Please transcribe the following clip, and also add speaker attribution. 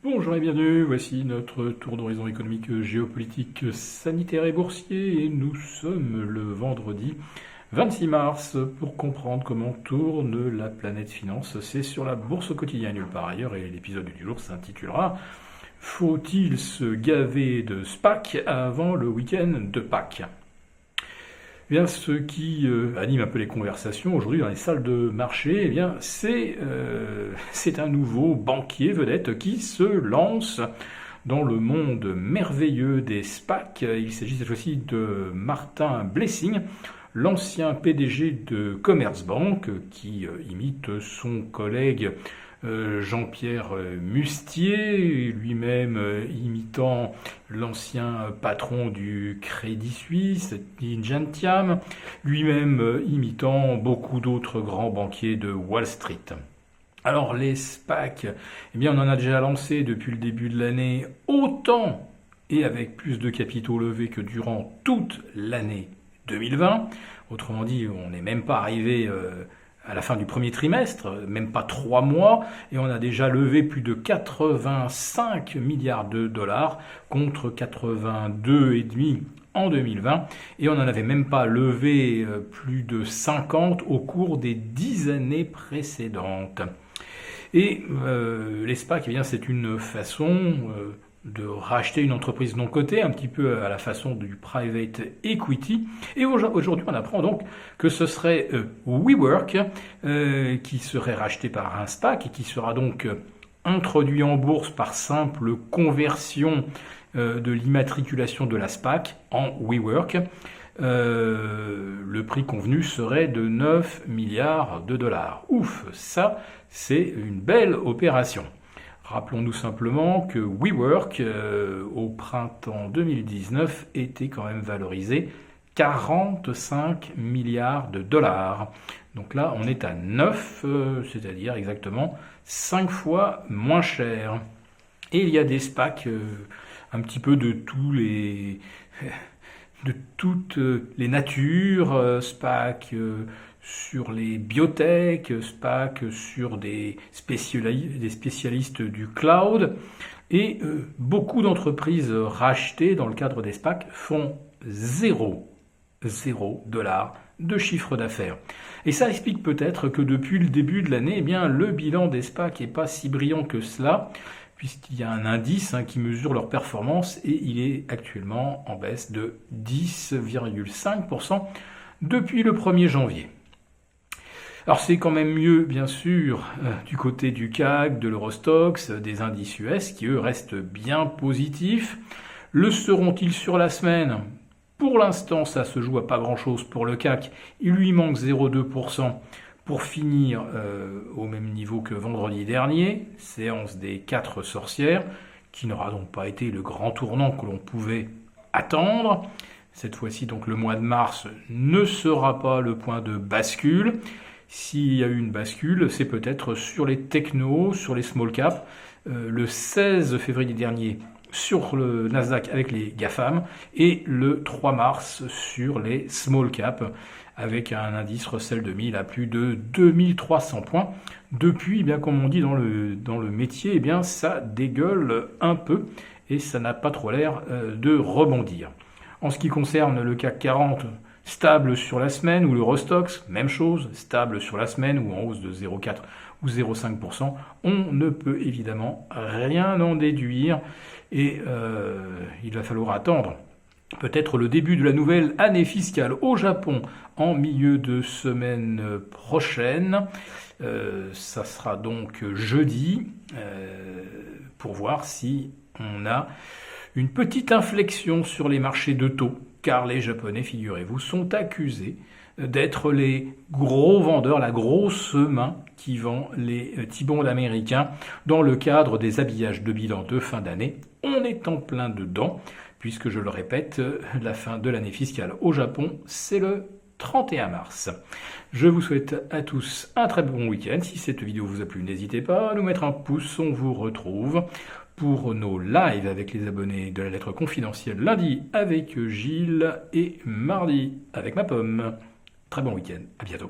Speaker 1: Bonjour et bienvenue, voici notre tour d'horizon économique, géopolitique, sanitaire et boursier et nous sommes le vendredi 26 mars pour comprendre comment tourne la planète finance. C'est sur la bourse au quotidien nulle part ailleurs et l'épisode du jour s'intitulera Faut-il se gaver de SPAC avant le week-end de Pâques ? Eh bien, ce qui anime un peu les conversations aujourd'hui dans les salles de marché, eh bien, c'est un nouveau banquier vedette qui se lance dans le monde merveilleux des SPAC. Il s'agit cette fois-ci de Martin Blessing, l'ancien PDG de Commerzbank, qui imite son collègue Jean-Pierre Mustier, lui-même imitant l'ancien patron du Crédit Suisse, Gentiam, lui-même imitant beaucoup d'autres grands banquiers de Wall Street. Alors les SPAC, eh bien on en a déjà lancé depuis le début de l'année autant et avec plus de capitaux levés que durant toute l'année 2020. Autrement dit, on n'est même pas arrivé à la fin du premier trimestre, même pas 3 mois, et on a déjà levé plus de 85 milliards de dollars contre 82,5 en 2020, et on n'en avait même pas levé plus de 50 au cours des 10 années précédentes. Et les SPAC, eh bien, c'est une façon de racheter une entreprise non cotée, un petit peu à la façon du private equity. Et aujourd'hui, on apprend donc que ce serait WeWork qui serait racheté par un SPAC et qui sera donc introduit en bourse par simple conversion de l'immatriculation de la SPAC en WeWork. Le prix convenu serait de 9 milliards de dollars. Ouf, ça, c'est une belle opération. Rappelons-nous simplement que WeWork, au printemps 2019, était quand même valorisé 45 milliards de dollars. Donc là, on est à 9, c'est-à-dire exactement 5 fois moins cher. Et il y a des SPAC un petit peu de toutes les natures, SPAC sur les biotech, SPAC sur des spécialistes du cloud. Et beaucoup d'entreprises rachetées dans le cadre des SPAC font 0 dollars de chiffre d'affaires. Et ça explique peut-être que depuis le début de l'année, eh bien, le bilan des SPAC n'est pas si brillant que cela, puisqu'il y a un indice qui mesure leur performance et il est actuellement en baisse de 10,5% depuis le 1er janvier. Alors c'est quand même mieux, bien sûr, du côté du CAC, de l'Eurostoxx, des indices US qui, eux, restent bien positifs. Le seront-ils sur la semaine ? Pour l'instant, ça se joue à pas grand-chose pour le CAC. Il lui manque 0,2% pour finir au même niveau que vendredi dernier, séance des 4 sorcières, qui n'aura donc pas été le grand tournant que l'on pouvait attendre. Cette fois-ci, donc, le mois de mars ne sera pas le point de bascule. S'il y a eu une bascule, c'est peut-être sur les technos, sur les small caps. Le 16 février dernier, sur le Nasdaq avec les GAFAM, et le 3 mars sur les small caps, avec un indice Russell 2000 à plus de 2300 points. Depuis, eh bien, comme on dit dans le métier, eh bien, ça dégueule un peu et ça n'a pas trop l'air de rebondir. En ce qui concerne le CAC 40, stable sur la semaine, ou l'Eurostoxx, même chose, stable sur la semaine ou en hausse de 0,4 ou 0,5%, on ne peut évidemment rien en déduire et il va falloir attendre peut-être le début de la nouvelle année fiscale au Japon en milieu de semaine prochaine. Ça sera donc jeudi pour voir si on a une petite inflexion sur les marchés de taux, car les Japonais, figurez-vous, sont accusés d'être les gros vendeurs, la grosse main qui vend les T-bonds américains dans le cadre des habillages de bilan de fin d'année. On est en plein dedans, puisque je le répète, la fin de l'année fiscale au Japon, c'est le 31 mars. Je vous souhaite à tous un très bon week-end. Si cette vidéo vous a plu, n'hésitez pas à nous mettre un pouce. On vous retrouve pour nos lives avec les abonnés de la lettre confidentielle lundi avec Gilles et mardi avec ma pomme. Très bon week-end, à bientôt.